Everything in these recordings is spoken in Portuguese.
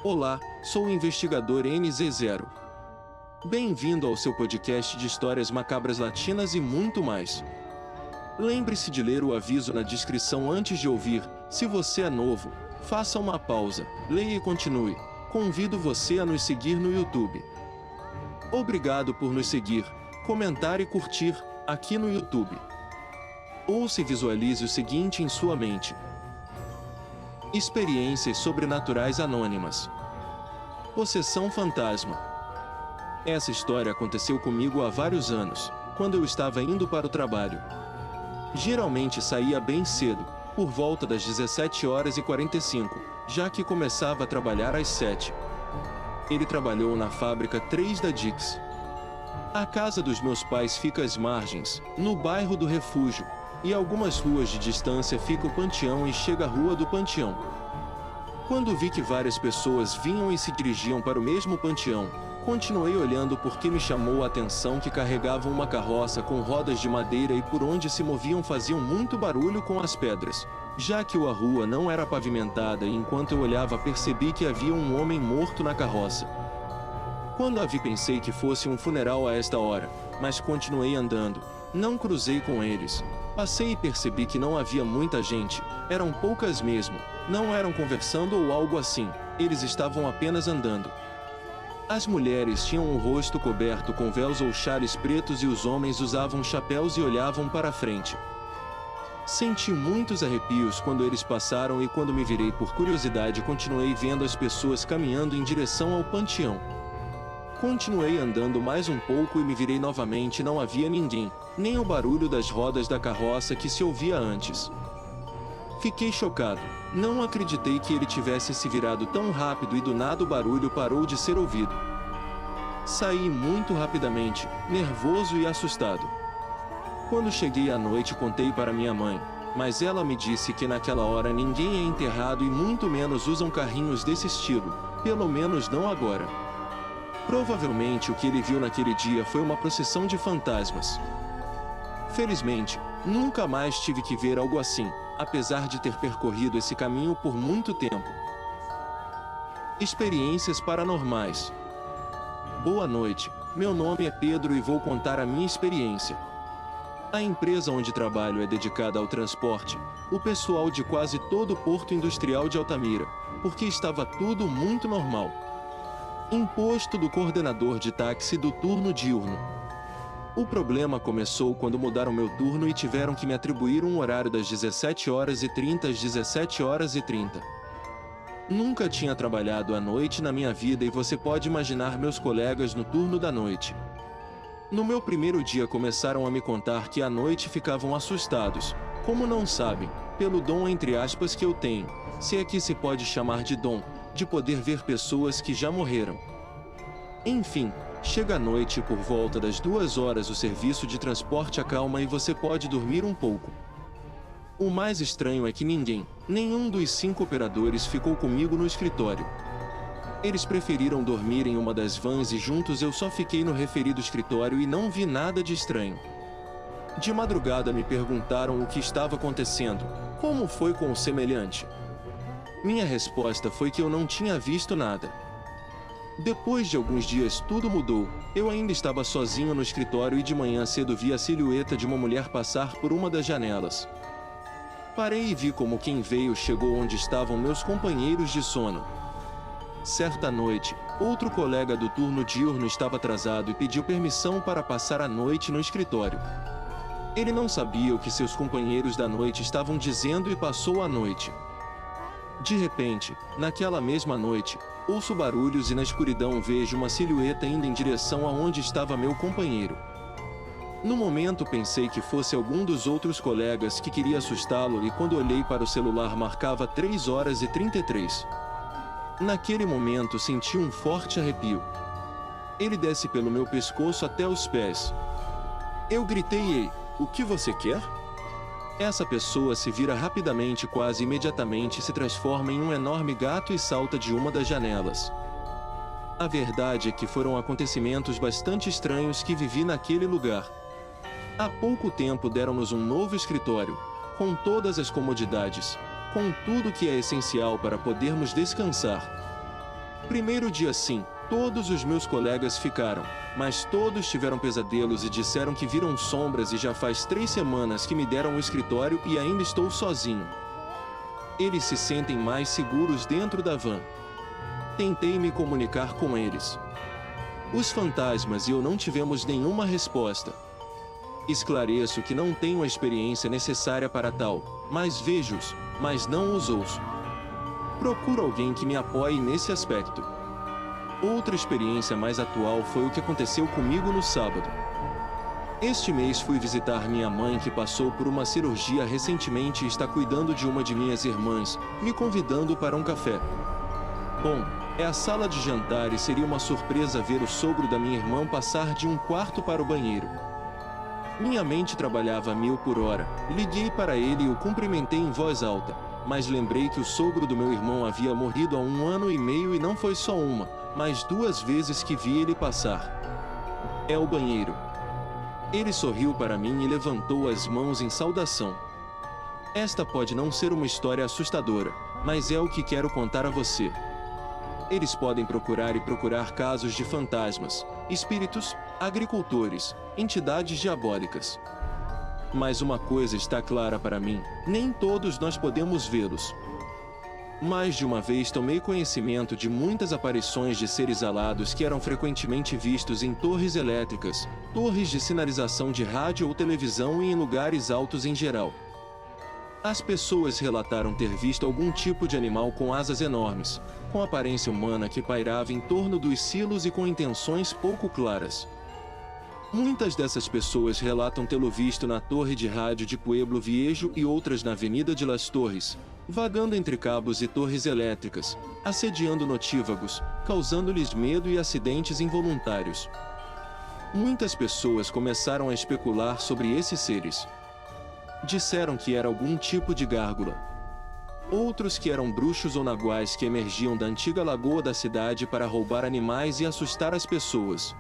Olá, sou o investigador NZ0. Bem-vindo ao seu podcast de histórias macabras latinas e muito mais. Lembre-se de ler o aviso na descrição antes de ouvir. Se você é novo, faça uma pausa, leia e continue. Convido você a nos seguir no YouTube. Obrigado por nos seguir, comentar e curtir aqui no YouTube. Ouça e visualize o seguinte em sua mente. Experiências sobrenaturais anônimas. Possessão fantasma. Essa história aconteceu comigo há vários anos, quando eu estava indo para o trabalho. Geralmente saía bem cedo, por volta das 17h45, já que começava a trabalhar às 7. Ele trabalhou na fábrica 3 da Dix. A casa dos meus pais fica às margens, no bairro do Refúgio, e algumas ruas de distância fica o Panteão e chega a Rua do Panteão. Quando vi que várias pessoas vinham e se dirigiam para o mesmo panteão, continuei olhando porque me chamou a atenção que carregavam uma carroça com rodas de madeira e por onde se moviam faziam muito barulho com as pedras, já que a rua não era pavimentada e enquanto eu olhava percebi que havia um homem morto na carroça. Quando a vi pensei que fosse um funeral a esta hora, mas continuei andando, não cruzei com eles. Passei e percebi que não havia muita gente, eram poucas mesmo, não eram conversando ou algo assim, eles estavam apenas andando. As mulheres tinham o rosto coberto com véus ou xales pretos e os homens usavam chapéus e olhavam para a frente. Senti muitos arrepios quando eles passaram e quando me virei por curiosidade continuei vendo as pessoas caminhando em direção ao panteão. Continuei andando mais um pouco e me virei novamente e não havia ninguém, nem o barulho das rodas da carroça que se ouvia antes. Fiquei chocado, não acreditei que ele tivesse se virado tão rápido e do nada o barulho parou de ser ouvido. Saí muito rapidamente, nervoso e assustado. Quando cheguei à noite contei para minha mãe, mas ela me disse que naquela hora ninguém é enterrado e muito menos usam carrinhos desse estilo, pelo menos não agora. Provavelmente o que ele viu naquele dia foi uma procissão de fantasmas. Felizmente, nunca mais tive que ver algo assim, apesar de ter percorrido esse caminho por muito tempo. Experiências paranormais. Boa noite, meu nome é Pedro e vou contar a minha experiência. A empresa onde trabalho é dedicada ao transporte, o pessoal de quase todo o Porto Industrial de Altamira, porque estava tudo muito normal. Imposto do coordenador de táxi do turno diurno. O problema começou quando mudaram meu turno e tiveram que me atribuir um horário das 17h30 às 17h30. Nunca tinha trabalhado à noite na minha vida e você pode imaginar meus colegas no turno da noite. No meu primeiro dia começaram a me contar que à noite ficavam assustados, como não sabem, pelo dom entre aspas que eu tenho, se é que se pode chamar de dom, de poder ver pessoas que já morreram. Enfim, chega à noite e por volta das 2h o serviço de transporte acalma e você pode dormir um pouco. O mais estranho é que ninguém, nenhum dos 5 operadores ficou comigo no escritório. Eles preferiram dormir em uma das vans e juntos eu só fiquei no referido escritório e não vi nada de estranho. De madrugada me perguntaram o que estava acontecendo, como foi com o semelhante. Minha resposta foi que eu não tinha visto nada. Depois de alguns dias tudo mudou, eu ainda estava sozinho no escritório e de manhã cedo vi a silhueta de uma mulher passar por uma das janelas. Parei e vi como quem veio chegou onde estavam meus companheiros de sono. Certa noite, outro colega do turno diurno estava atrasado e pediu permissão para passar a noite no escritório. Ele não sabia o que seus companheiros da noite estavam dizendo e passou a noite. De repente, naquela mesma noite, ouço barulhos e na escuridão vejo uma silhueta indo em direção aonde estava meu companheiro. No momento pensei que fosse algum dos outros colegas que queria assustá-lo e quando olhei para o celular marcava 3h33. Naquele momento senti um forte arrepio. Ele desce pelo meu pescoço até os pés. Eu gritei: "Ei, o que você quer?" Essa pessoa se vira rapidamente, quase imediatamente se transforma em um enorme gato e salta de uma das janelas. A verdade é que foram acontecimentos bastante estranhos que vivi naquele lugar. Há pouco tempo deram-nos um novo escritório, com todas as comodidades, com tudo que é essencial para podermos descansar. Primeiro dia sim, todos os meus colegas ficaram, mas todos tiveram pesadelos e disseram que viram sombras e já faz 3 semanas que me deram o escritório e ainda estou sozinho. Eles se sentem mais seguros dentro da van. Tentei me comunicar com eles. Os fantasmas e eu não tivemos nenhuma resposta. Esclareço que não tenho a experiência necessária para tal, mas vejo-os, mas não os ouço. Procuro alguém que me apoie nesse aspecto. Outra experiência mais atual foi o que aconteceu comigo no sábado. Este mês fui visitar minha mãe que passou por uma cirurgia recentemente e está cuidando de uma de minhas irmãs, me convidando para um café. Bom, é a sala de jantar e seria uma surpresa ver o sogro da minha irmã passar de um quarto para o banheiro. Minha mente trabalhava a 1000 por hora, liguei para ele e o cumprimentei em voz alta, mas lembrei que o sogro do meu irmão havia morrido há 1 ano e meio e não foi só uma, mas 2 vezes que vi ele passar. É o banheiro. Ele sorriu para mim e levantou as mãos em saudação. Esta pode não ser uma história assustadora, mas é o que quero contar a você. Eles podem procurar casos de fantasmas, espíritos, agricultores, entidades diabólicas. Mas uma coisa está clara para mim, nem todos nós podemos vê-los. Mais de uma vez tomei conhecimento de muitas aparições de seres alados que eram frequentemente vistos em torres elétricas, torres de sinalização de rádio ou televisão e em lugares altos em geral. As pessoas relataram ter visto algum tipo de animal com asas enormes, com aparência humana que pairava em torno dos silos e com intenções pouco claras. Muitas dessas pessoas relatam tê-lo visto na torre de rádio de Pueblo Viejo e outras na Avenida de Las Torres, vagando entre cabos e torres elétricas, assediando notívagos, causando-lhes medo e acidentes involuntários. Muitas pessoas começaram a especular sobre esses seres. Disseram que era algum tipo de gárgula. Outros que eram bruxos ou naguais que emergiam da antiga lagoa da cidade para roubar animais e assustar as pessoas.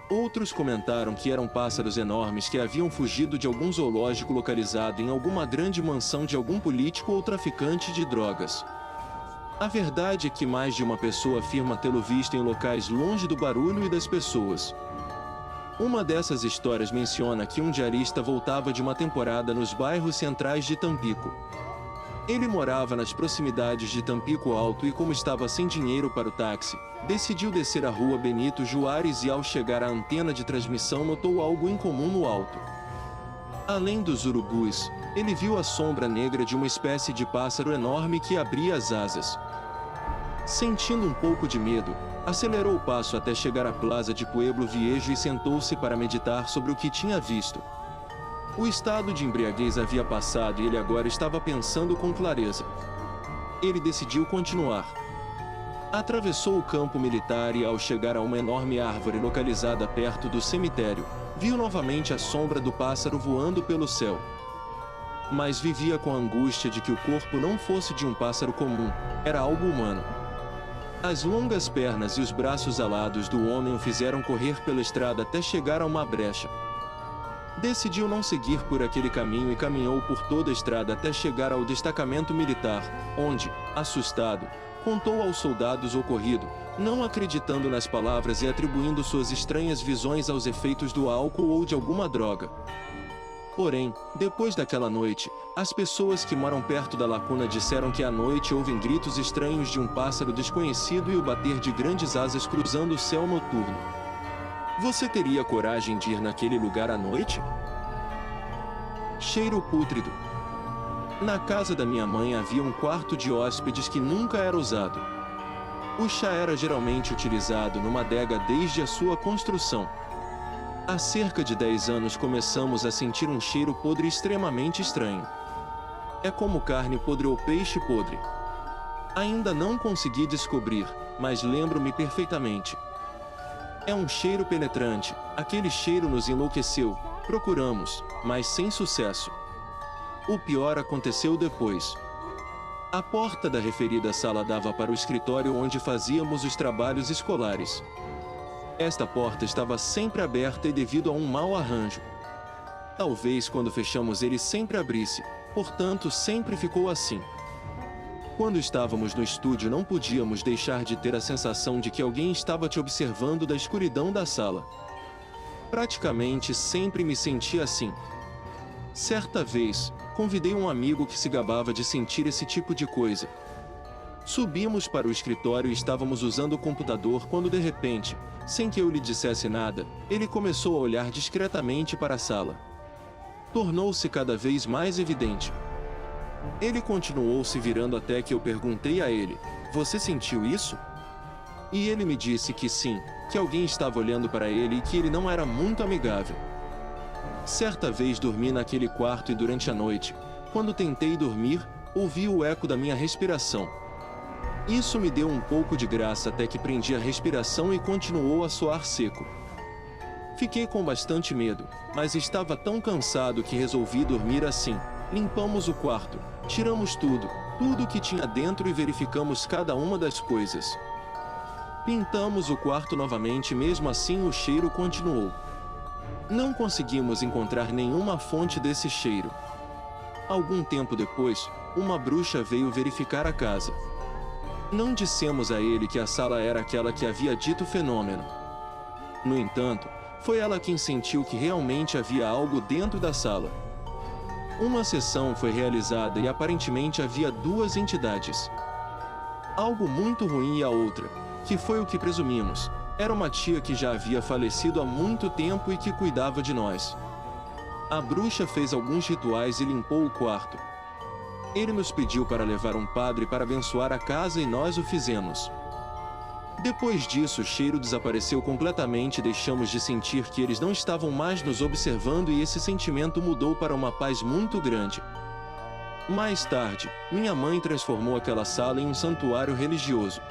Outros comentaram que eram pássaros enormes que haviam fugido de algum zoológico localizado em alguma grande mansão de algum político ou traficante de drogas. A verdade é que mais de uma pessoa afirma tê-lo visto em locais longe do barulho e das pessoas. Uma dessas histórias menciona que um diarista voltava de uma temporada nos bairros centrais de Tampico. Ele morava nas proximidades de Tampico Alto e, como estava sem dinheiro para o táxi, decidiu descer a rua Benito Juárez e, ao chegar à antena de transmissão, notou algo incomum no alto. Além dos urubus, ele viu a sombra negra de uma espécie de pássaro enorme que abria as asas. Sentindo um pouco de medo, acelerou o passo até chegar à plaza de Pueblo Viejo e sentou-se para meditar sobre o que tinha visto. O estado de embriaguez havia passado e ele agora estava pensando com clareza. Ele decidiu continuar. Atravessou o campo militar e, ao chegar a uma enorme árvore localizada perto do cemitério, viu novamente a sombra do pássaro voando pelo céu. Mas vivia com a angústia de que o corpo não fosse de um pássaro comum, era algo humano. As longas pernas e os braços alados do homem o fizeram correr pela estrada até chegar a uma brecha. Decidiu não seguir por aquele caminho e caminhou por toda a estrada até chegar ao destacamento militar, onde, assustado, contou aos soldados o ocorrido, não acreditando nas palavras e atribuindo suas estranhas visões aos efeitos do álcool ou de alguma droga. Porém, depois daquela noite, as pessoas que moram perto da lacuna disseram que à noite ouvem gritos estranhos de um pássaro desconhecido e o bater de grandes asas cruzando o céu noturno. Você teria coragem de ir naquele lugar à noite? Cheiro pútrido. Na casa da minha mãe havia um quarto de hóspedes que nunca era usado. O chá era geralmente utilizado numa adega desde a sua construção. Há cerca de 10 anos começamos a sentir um cheiro podre extremamente estranho. É como carne podre ou peixe podre. Ainda não consegui descobrir, mas lembro-me perfeitamente. É um cheiro penetrante, aquele cheiro nos enlouqueceu, procuramos, mas sem sucesso. O pior aconteceu depois. A porta da referida sala dava para o escritório onde fazíamos os trabalhos escolares. Esta porta estava sempre aberta e devido a um mau arranjo. Talvez quando fechamos ele sempre abrisse, portanto sempre ficou assim. Quando estávamos no estúdio, não podíamos deixar de ter a sensação de que alguém estava te observando da escuridão da sala. Praticamente sempre me senti assim. Certa vez, convidei um amigo que se gabava de sentir esse tipo de coisa. Subimos para o escritório e estávamos usando o computador quando de repente, sem que eu lhe dissesse nada, ele começou a olhar discretamente para a sala. Tornou-se cada vez mais evidente. Ele continuou se virando até que eu perguntei a ele: "Você sentiu isso?" E ele me disse que sim, que alguém estava olhando para ele e que ele não era muito amigável. Certa vez dormi naquele quarto e durante a noite, quando tentei dormir, ouvi o eco da minha respiração. Isso me deu um pouco de graça até que prendi a respiração e continuou a soar seco. Fiquei com bastante medo, mas estava tão cansado que resolvi dormir assim. Limpamos o quarto, tiramos tudo que tinha dentro e verificamos cada uma das coisas. Pintamos o quarto novamente e mesmo assim o cheiro continuou. Não conseguimos encontrar nenhuma fonte desse cheiro. Algum tempo depois, uma bruxa veio verificar a casa. Não dissemos a ele que a sala era aquela que havia dito o fenômeno. No entanto, foi ela quem sentiu que realmente havia algo dentro da sala. Uma sessão foi realizada e aparentemente havia duas entidades. Algo muito ruim e a outra, que foi o que presumimos, era uma tia que já havia falecido há muito tempo e que cuidava de nós. A bruxa fez alguns rituais e limpou o quarto. Ele nos pediu para levar um padre para abençoar a casa e nós o fizemos. Depois disso, o cheiro desapareceu completamente e deixamos de sentir que eles não estavam mais nos observando e esse sentimento mudou para uma paz muito grande. Mais tarde, minha mãe transformou aquela sala em um santuário religioso.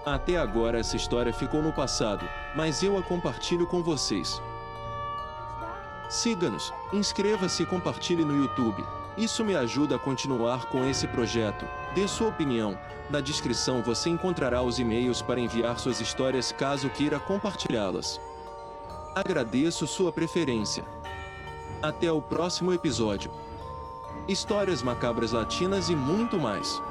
Até agora essa história ficou no passado, mas eu a compartilho com vocês. Siga-nos, inscreva-se e compartilhe no YouTube. Isso me ajuda a continuar com esse projeto. Dê sua opinião. Na descrição você encontrará os e-mails para enviar suas histórias caso queira compartilhá-las. Agradeço sua preferência. Até o próximo episódio. Histórias macabras latinas e muito mais.